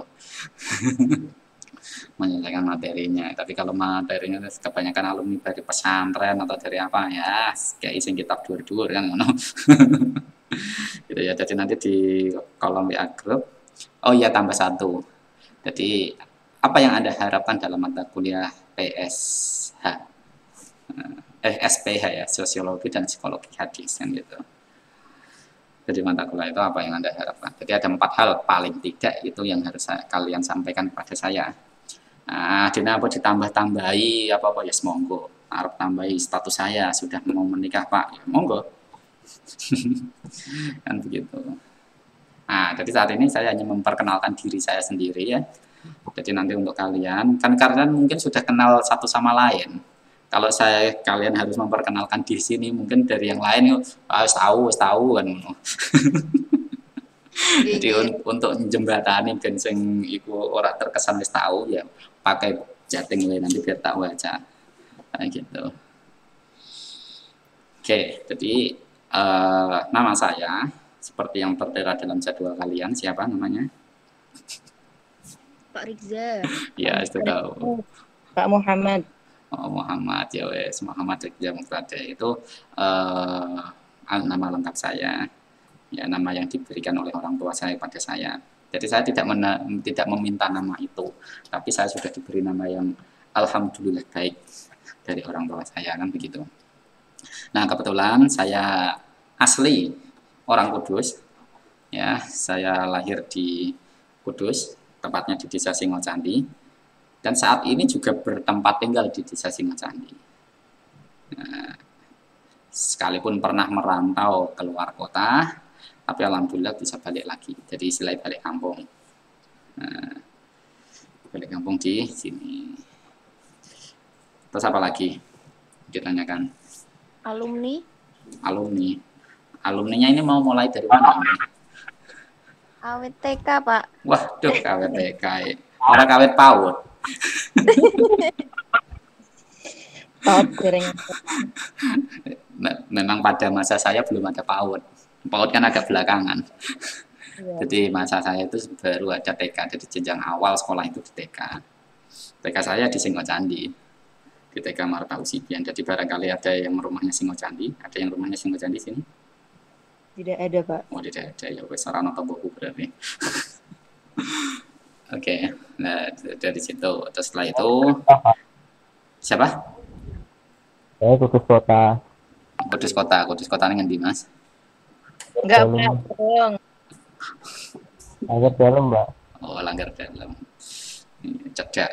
Menyesuaikan materinya. Tapi kalau materinya kebanyakan alumni dari pesantren atau dari apa ya, kayak isi kitab dur-dur kan, gitu ya. Jadi nanti di kolom WA group. Oh iya, tambah satu. Jadi apa yang Anda harapkan dalam mata kuliah SPH ya, sosiologi dan psikologi hadis kan gitu. Jadi mata kuliah itu apa yang Anda harapkan? Jadi ada 4 hal paling tidak itu yang harus kalian sampaikan kepada saya. Nah, dina apa ditambah-tambahi apa-apa ya monggo. Harap tambahi status saya sudah mau menikah, Pak. Ya, monggo. Kan begitu. Nah, jadi saat ini saya hanya memperkenalkan diri saya sendiri ya. Jadi nanti untuk kalian, kan kalian mungkin sudah kenal satu sama lain. Kalau kalian harus memperkenalkan di sini, mungkin dari yang lain harus tahu kan. Jadi untuk jembatani ben sing iku ora terkesan wis tahu ya pakai chatting nanti biar tahu aja. Kayak gitu. Oke, jadi nama saya seperti yang tertera dalam jadwal kalian, siapa namanya? Pak Rizza. Ya, itu tahu. Pak Muhammad. Oh, Muhammad, ya wes, Muhammad Rizza Muqtada itu nama lengkap saya, ya nama yang diberikan oleh orang tua saya pada saya. Jadi saya tidak meminta nama itu, tapi saya sudah diberi nama yang alhamdulillah baik dari orang tua saya, kan begitu. Nah, kebetulan saya asli orang Kudus, ya, saya lahir di Kudus, tepatnya di Desa Singocandi, dan saat ini juga bertempat tinggal di Desa Singocandi. Nah, sekalipun pernah merantau keluar kota, tapi alhamdulillah bisa balik lagi. Jadi istilah balik kampung. Nah, balik kampung di sini. Terus apa lagi ditanyakan? Alumni. Alumninya ini mau mulai dari mana ini? Awet TK, Pak. Waduh, kawet TK. Orang kawet PAUD. PAUD goreng. Memang pada masa saya belum ada PAUD. PAUD kan agak belakangan. Iya. Jadi masa saya itu baru ada TK. Jadi jenjang awal sekolah itu di TK. TK saya di Singocandi. Di TK Marta Usibian. Jadi barangkali ada yang rumahnya Singocandi. Ada yang rumahnya Singocandi sini? Tidak ada, Pak. Oh, tidak ada. Ya wes sarana tombokku berarti. Oke. Nah, dari situ. Terus setelah itu siapa? Saya Kudus Kota. Kudus Kota dengan Dimas. Enggak, Dalam. Pak. Bohong. Langgar dalam, Mbak. Oh, Langgar Dalam. Cedak.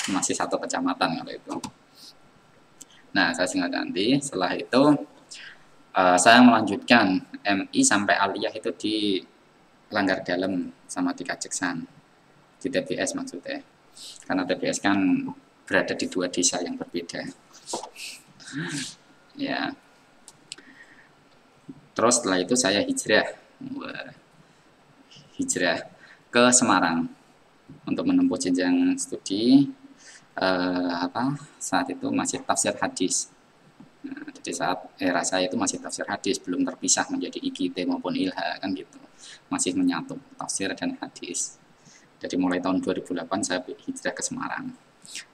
Masih satu kecamatan kalau itu. Nah, saya Singocandi. Setelah itu saya melanjutkan MI sampai aliyah itu di Langgar Dalam sama di Kajeksan. Di TBS maksudnya. Karena TBS kan berada di dua desa yang berbeda. Ya. Terus setelah itu saya hijrah ke Semarang untuk menempuh jenjang studi saat itu masih tafsir hadis. Nah, jadi saat era saya itu masih tafsir hadis, belum terpisah menjadi IKT maupun ILHA kan gitu, masih menyatu tafsir dan hadis. Jadi mulai tahun 2008 saya hijrah ke Semarang.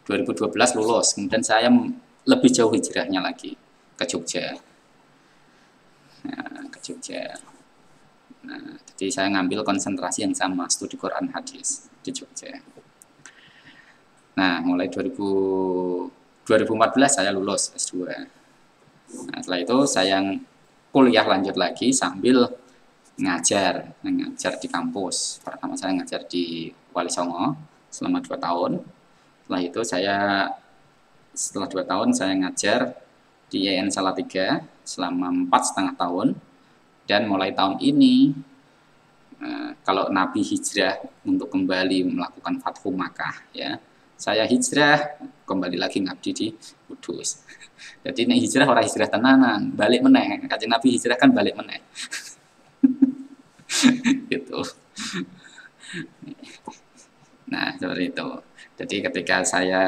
2012 lulus, kemudian saya lebih jauh hijrahnya lagi ke Jogja. Nah, ke Jogja. Nah, jadi saya ngambil konsentrasi yang sama, studi Quran hadis di Jogja. Nah, mulai 2014 saya lulus S2. Nah, setelah itu saya kuliah lanjut lagi sambil ngajar di kampus. Pertama saya ngajar di Wali Songo selama 2 tahun. Setelah 2 tahun saya ngajar di YN Salatiga selama 4,5 tahun. Dan mulai tahun ini, kalau Nabi hijrah untuk kembali melakukan Fathu Makkah, ya, saya hijrah kembali lagi ngabdi di Kudus. Jadi ini hijrah orang hijrah tenanan, balik meneh. Kanjeng Nabi hijrah kan balik meneh. Gitu. Nah, seperti itu. Jadi ketika saya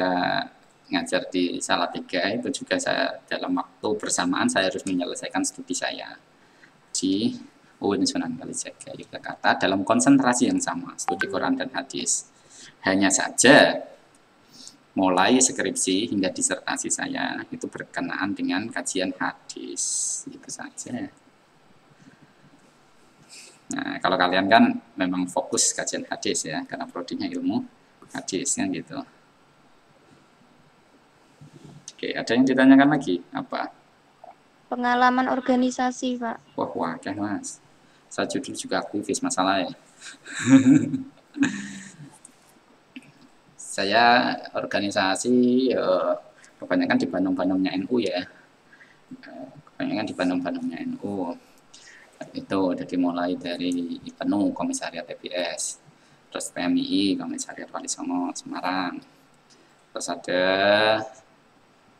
ngajar di Salatiga itu juga saya dalam waktu bersamaan saya harus menyelesaikan studi saya di UIN Sunan Kalijaga Yogyakarta dalam konsentrasi yang sama, studi Quran dan hadis. Hanya saja mulai skripsi hingga disertasi saya itu berkenaan dengan kajian hadis, itu saja. Nah, kalau kalian kan memang fokus kajian hadis ya, karena prodinya ilmu hadis kan gitu. Oke, ada yang ditanyakan lagi? Apa? Pengalaman organisasi, Pak. Wah, Mas. Saya judul juga aktivis masalah ya. Saya organisasi kebanyakan di Bandung-Bandungnya NU ya. Kebanyakan di Bandung-Bandungnya NU. Itu jadi mulai dari IPNU, Komisariat TBS, terus PMII, Komisariat Wali Songo, Semarang. Terus ada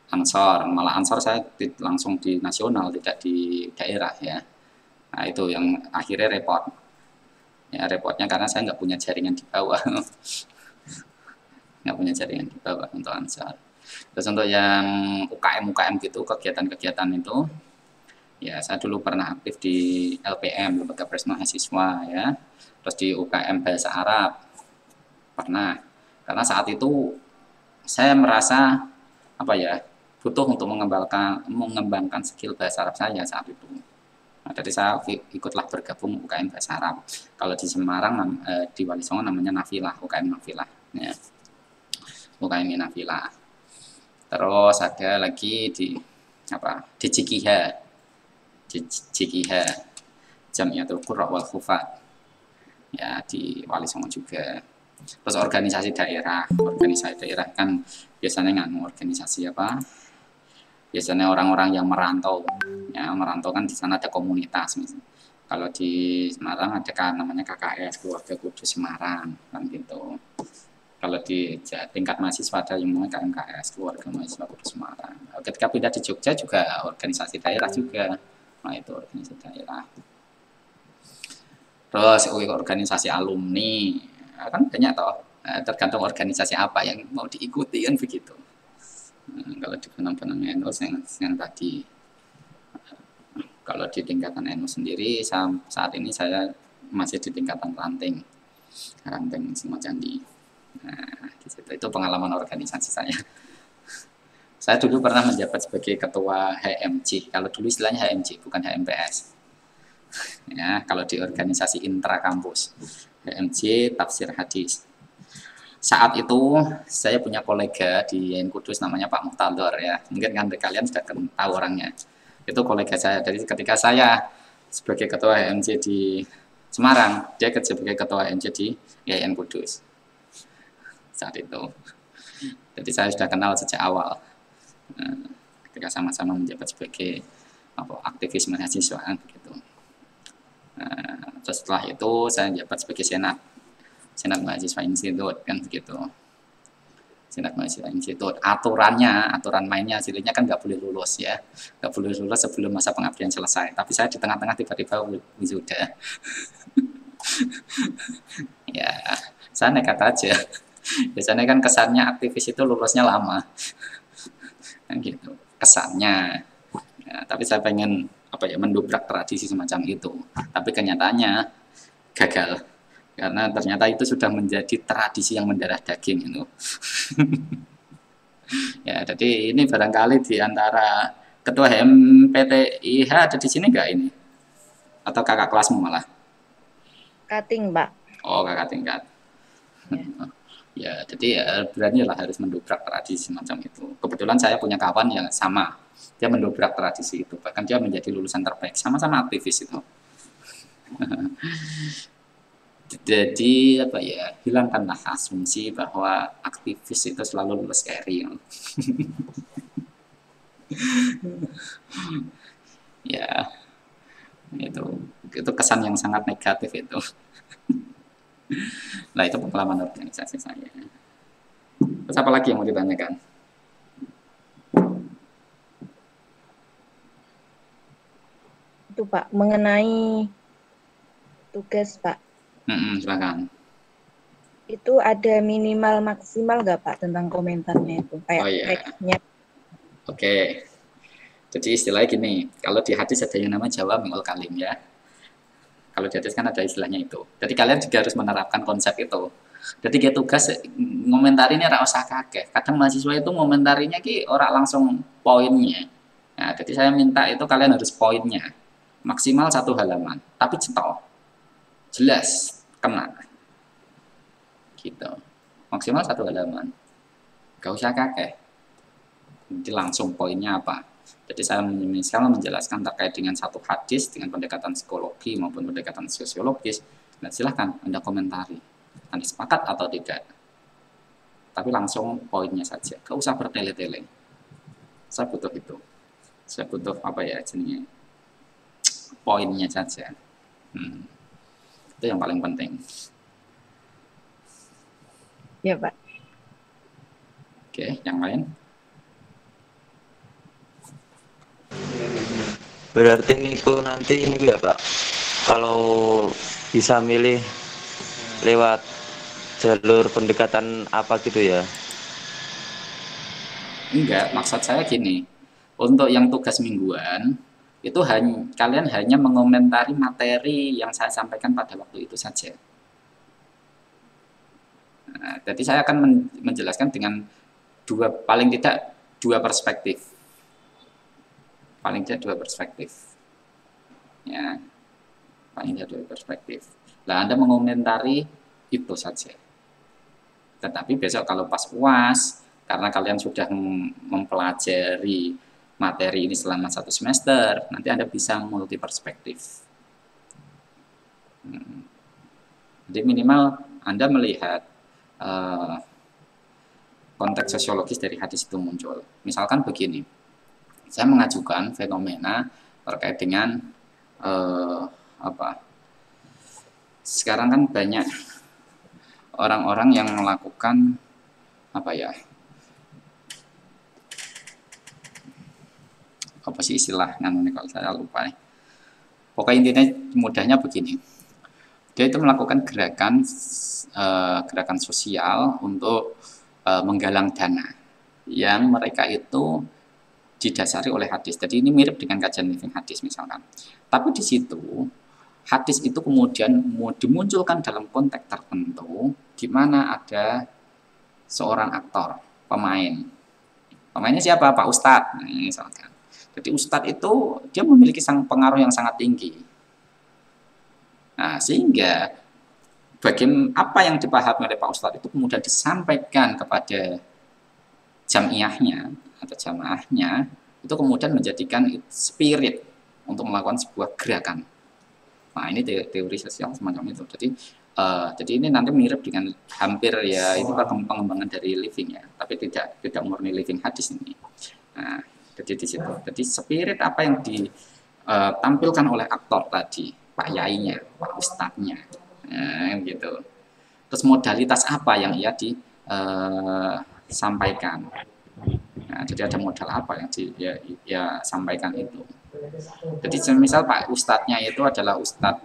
Ansor, malah Ansor saya langsung di nasional, tidak di daerah ya. Nah itu yang akhirnya repot. Ya repotnya karena saya nggak punya jaringan di bawah. Nggak punya jaringan di bawah untuk Ansor. Terus untuk yang UKM gitu, kegiatan-kegiatan itu Ya, saya dulu pernah aktif di LPM, Lembaga Peres Mahasiswa ya. Terus di UKM Bahasa Arab. Pernah. Karena saat itu saya merasa apa ya, butuh untuk mengembangkan skill bahasa Arab saya saat itu. Nah, jadi saya ikutlah bergabung UKM Bahasa Arab. Kalau di Semarang di Wali Songo namanya Nafilah, UKM Nafilah ya. UKM Nafilah. Terus ada lagi di Cikiha. Cikiha Jamiatul Qurra wal Khufat ya, di Wali Songo juga. Terus organisasi daerah kan biasanya organisasi biasanya orang-orang yang merantau ya, merantau kan di sana ada komunitas misalnya. Kalau di Semarang ada kan namanya KKS, Keluarga Kudus Semarang kan gitu. Kalau di tingkat mahasiswa ada yang namanya KMKS, Keluarga Mahasiswa Kudus Semarang. Ketika pindah di Jogja juga organisasi daerah juga. Nah, itu organisasi daerah. Terus organisasi alumni kan banyak toh, tergantung organisasi apa yang mau diikuti kan begitu. Kalau di benang-benang NU yang tadi, kalau di tingkatan NU sendiri saat ini saya masih di tingkatan ranting Semua Candi. Nah, di situ itu pengalaman organisasi saya. Saya dulu pernah menjabat sebagai ketua HMC. Kalau dulu istilahnya HMC, bukan HMPS. Ya, kalau di organisasi intra kampus, HMC Tafsir Hadis. Saat itu saya punya kolega di YN Kudus namanya Pak Muhtador ya. Mungkin kan kalian sudah tahu orangnya. Itu kolega saya. Jadi ketika saya sebagai ketua HMC di Semarang, dia sebagai ketua HMC di YN Kudus. Saat itu. Jadi saya sudah kenal sejak awal. Ketika sama-sama menjabat sebagai aktivis mahasiswa begitu. Terus setelah itu saya menjabat sebagai senat mahasiswa institut kan begitu. Senat mahasiswa institut. Aturan mainnya hasilnya kan nggak boleh lulus ya, nggak boleh lulus sebelum masa pengabdian selesai. Tapi saya di tengah-tengah tiba-tiba wisuda. Ya, saya nekat aja. Biasanya kan kesannya aktivis itu lulusnya lama. Kan gitu kesannya ya, tapi saya pengen mendobrak tradisi semacam itu, tapi kenyataannya gagal karena ternyata itu sudah menjadi tradisi yang mendarah daging itu. Ya, jadi ini barangkali di antara ketua HMPTIH ada di sini nggak ini, atau kakak kelasmu malah? Kating, Mbak. Oh, kakak tingkat. Ya, jadi beranilah harus mendobrak tradisi semacam itu. Kebetulan saya punya kawan yang sama, dia mendobrak tradisi itu, bahkan dia menjadi lulusan terbaik, sama-sama aktivis itu. Jadi hilangkanlah asumsi bahwa aktivis itu selalu lulus KRI. Ya, itu kesan yang sangat negatif itu. Nah, itu pengalaman organisasi saya. Terus apa lagi yang mau ditanyakan? Itu Pak, mengenai tugas Pak. Silakan. Itu ada minimal maksimal nggak Pak tentang komentarnya itu? Kayak teksnya. Oke. Jadi istilahnya gini, kalau di hadis ada yang namanya jawami'ul kalim ya. Kalau di hadis kan ada istilahnya itu. Jadi kalian juga harus menerapkan konsep itu. Jadi kayak tugas ngomentarinya ora usah kakek. Kadang mahasiswa itu ngomentarinya ora langsung poinnya. Nah, jadi saya minta itu kalian harus poinnya. Maksimal 1 halaman, tapi cetok. Jelas, kena. Gitu. Maksimal 1 halaman. Gak usah kakek. Jadi langsung poinnya apa. Jadi saya menjelaskan terkait dengan satu hadis dengan pendekatan psikologi maupun pendekatan sosiologis. Nah, silahkan Anda komentari. Anda sepakat atau tidak. Tapi langsung poinnya saja. Gak usah bertele-tele. Saya butuh itu. Saya butuh poinnya saja. Itu yang paling penting. Ya Pak. Oke, yang lain? Berarti niku nanti ini ya Pak, kalau bisa milih lewat jalur pendekatan apa gitu ya? Enggak, maksud saya gini, untuk yang tugas mingguan itu kalian hanya mengomentari materi yang saya sampaikan pada waktu itu saja. Nah, jadi saya akan menjelaskan dengan paling tidak dua perspektif. Paling tidak dua perspektif. Ya, paling tidak dua perspektif. Nah, Anda mengomentari itu saja. Tetapi besok kalau pas UAS, karena kalian sudah mempelajari materi ini selama 1 semester, nanti Anda bisa multi perspektif. Jadi minimal Anda melihat konteks sosiologis dari hadis itu muncul. Misalkan begini, saya mengajukan fenomena terkait dengan sekarang kan banyak orang-orang yang melakukan apa sih istilah kalau saya lupa. Pokoknya intinya mudahnya begini, dia itu melakukan gerakan sosial untuk menggalang dana yang mereka itu didasari oleh hadis. Jadi ini mirip dengan kajian living hadis misalkan. Tapi di situ hadis itu kemudian dimunculkan dalam konteks tertentu di mana ada seorang aktor, pemain. Pemainnya siapa? Pak Ustadz, misalkan. Jadi Ustadz itu dia memiliki pengaruh yang sangat tinggi. Nah, sehingga apa yang dipahami oleh Pak Ustadz itu kemudian disampaikan kepada jamiahnya atau jamaahnya, itu kemudian menjadikan spirit untuk melakukan sebuah gerakan. Nah, ini teori sosial semacam itu. Jadi ini nanti mirip dengan hampir ya itu pengembangan dari living ya, tapi tidak murni living hadis ini. Nah, jadi di situ. Jadi spirit apa yang ditampilkan oleh aktor tadi, Pak Yainya, Pak Ustadznya, gitu. Terus modalitas apa yang ia disampaikan. Nah, jadi ada modal apa yang dia sampaikan itu. Jadi misal Pak Ustadznya itu adalah Ustadz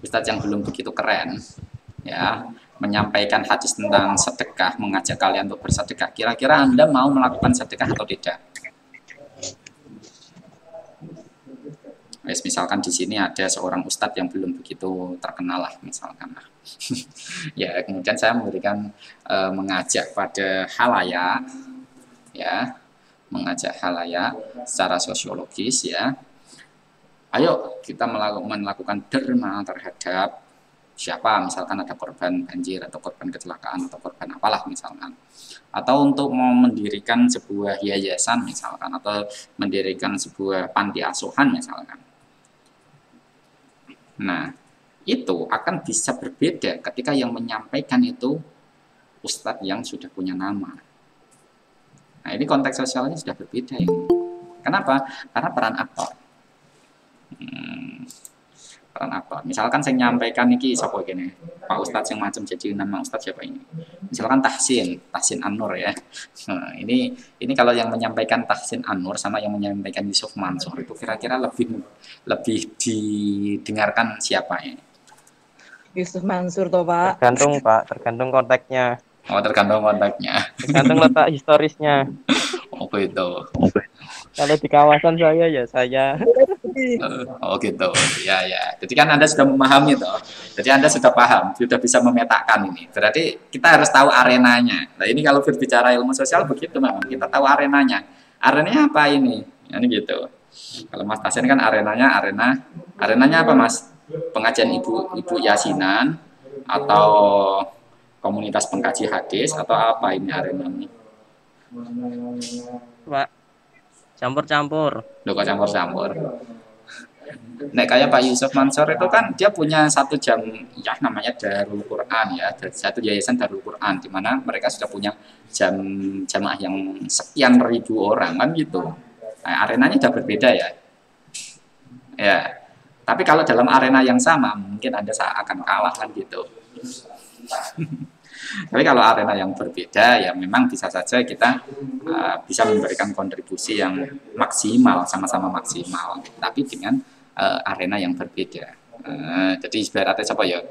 Ustadz yang belum begitu keren, ya, menyampaikan hadis tentang sedekah, mengajak kalian untuk bersedekah. Kira-kira Anda mau melakukan sedekah atau tidak? Misalkan di sini ada seorang ustadz yang belum begitu terkenal lah, misalkan. Ya, kemudian saya memberikan mengajak pada halayak, ya, mengajak halayak secara sosiologis, ya. Ayo kita melakukan derma terhadap siapa, misalkan ada korban banjir atau korban kecelakaan atau korban apalah misalkan, atau untuk mau mendirikan sebuah yayasan misalkan, atau mendirikan sebuah panti asuhan misalkan. Nah, itu akan bisa berbeda ketika yang menyampaikan itu ustadz yang sudah punya nama. Nah, ini konteks sosialnya sudah berbeda ini. Kenapa? Karena peran aktor. Peran aktor. Misalkan saya nyampaikan ini siapa gini, Pak Ustadz yang macam, jadi nama Ustadz siapa ini? Misalkan Tahsin An-Nur ya. Nah, ini kalau yang menyampaikan Tahsin An-Nur sama yang menyampaikan Yusuf Mansur itu kira-kira lebih didengarkan siapa ya? Yusuf Mansur toh Pak. Tergantung Pak, tergantung konteksnya. Oh, tergantung konteksnya. Tergantung letak historisnya. Oh gitu. Kalau di kawasan saya. Oh gitu. Ya. Jadi kan Anda sudah memahami toh. Jadi Anda sudah paham, sudah bisa memetakan ini. Berarti kita harus tahu arenanya. Nah, ini kalau berbicara ilmu sosial begitu memang. Kita tahu arenanya. Arenanya apa ini? Ini gitu. Kalau Mas Tasin kan arenanya apa Mas? Pengajian ibu yasinan atau komunitas pengkaji hadis atau apa ini arenanya? Pak, campur-campur. Loh kok campur-campur? Nek kayak Pak Yusuf Mansur itu kan dia punya satu ya namanya Darul Quran ya, satu yayasan Darul Quran di mana mereka sudah punya jamaah yang sekian ribu orang kan gitu. Nah, arenanya sudah berbeda ya. Ya. Tapi kalau dalam arena yang sama mungkin Anda akan kalah kan gitu. Tapi kalau arena yang berbeda ya memang bisa saja kita bisa memberikan kontribusi yang maksimal, sama-sama maksimal, tapi dengan arena yang berbeda. Jadi ibaratnya apa ya?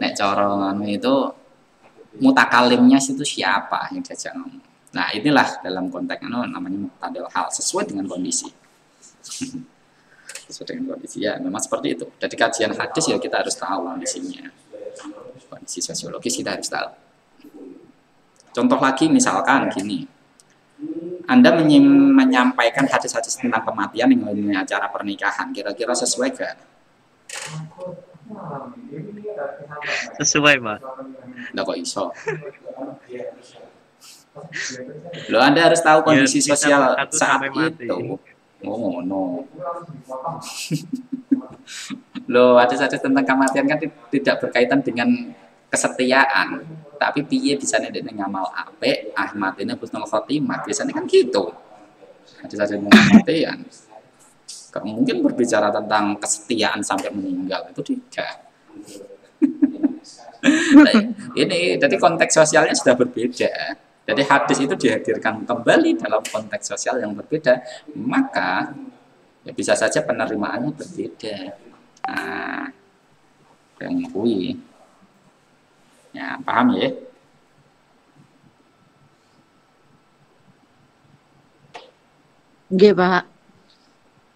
Nek cara itu mutakalimnya itu siapa yang diajak ngomong. Nah, inilah dalam konteks namanya muqtadal hal, sesuai dengan kondisi. Sesuai dengan kondisi ya, memang seperti itu. Dari kajian hadis ya kita harus tahu kondisinya. Kondisi sosiologis kita harus tahu. Contoh lagi misalkan gini. Anda menyampaikan hadis-hadis tentang kematian dengan acara pernikahan, kira-kira sesuai gak? Sesuai, Pak. Nggak kok iso. Lo Anda harus tahu kondisi bisa sosial bersatu saat sampai mati. itu. Oh no. Lo hadis-hadis tentang kematian kan tidak berkaitan dengan kesetiaan, tapi piye bisa nek ngamal apik, ahmadine husnul khotimah. Biasanya kan gitu. Hadis-hadis tentang kematian. Gak mungkin berbicara tentang kesetiaan sampai meninggal, itu tidak. Ini jadi konteks sosialnya sudah berbeda. Jadi hadis itu dihadirkan kembali dalam konteks sosial yang berbeda, maka ya bisa saja penerimaannya berbeda. Nah, yang kui, ya paham ya? Oke, Pak.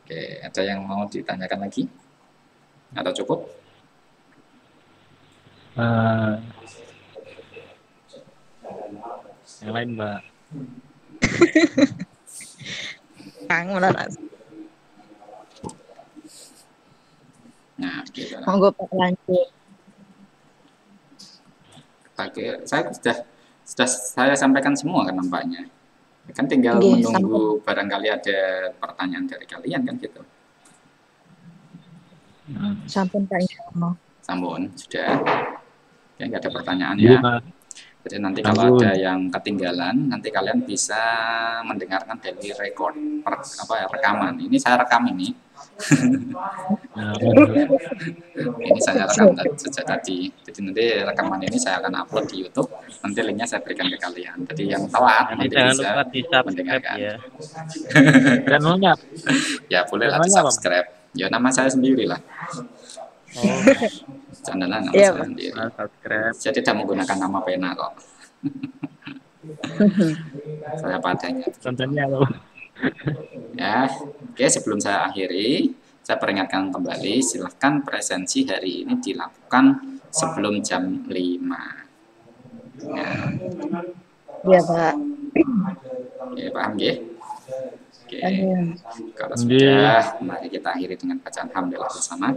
Oke, ada yang mau ditanyakan lagi? Atau cukup? Yang lain, Mbak. Kangen lah. Nah, gitu. Monggo Pak lanjut. Pakai, sudah saya sampaikan semua kan nampaknya. Kan tinggal Oke, menunggu barangkali ada pertanyaan dari kalian kan gitu. Sampun Pak Insyaallah. Sampun, sudah. Ya, nggak ada pertanyaan Iya, ya. Pak. Jadi nanti kalau ada yang ketinggalan, nanti kalian bisa mendengarkan dari rekaman. Ini saya rekam ini. Ini saya rekam sejak tadi. Jadi nanti rekaman ini saya akan upload di YouTube. Nanti linknya saya berikan ke kalian. Jadi yang taat Nanti nanti jangan bisa lupa di-subscribe mendengarkan. ya. Channelnya. Ya boleh lah Namanya apa? subscribe. Ya nama saya sendiri lah. Oh, Candana nama Iya, saya Pak. sendiri. subscribe. Saya tidak menggunakan nama pena kok. Saya padanya. Kontennya apa? Ya, oke sebelum saya akhiri, saya peringatkan kembali, silahkan presensi hari ini dilakukan sebelum jam 5. Ya, Iya, Pak. oke, paham ya? Oke, Amin. kalau sudah, mari kita akhiri dengan bacaan alhamdulillah bersama.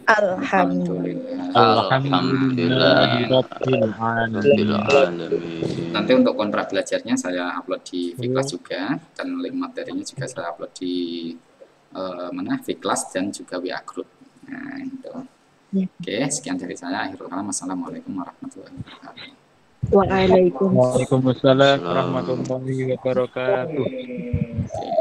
Alhamdulillah. Alhamdulillahirabbil alamin. Nanti untuk kontrak belajarnya saya upload di Fiklas juga, dan link materinya juga saya upload di Fiklas dan juga WA Group. Nah, itu. Ya. Oke, sekian dari saya. Akhirul kalam. Wassalamualaikum warahmatullahi wabarakatuh. Waalaikumsalam. Waalaikumsalam warahmatullahi wabarakatuh. Oke.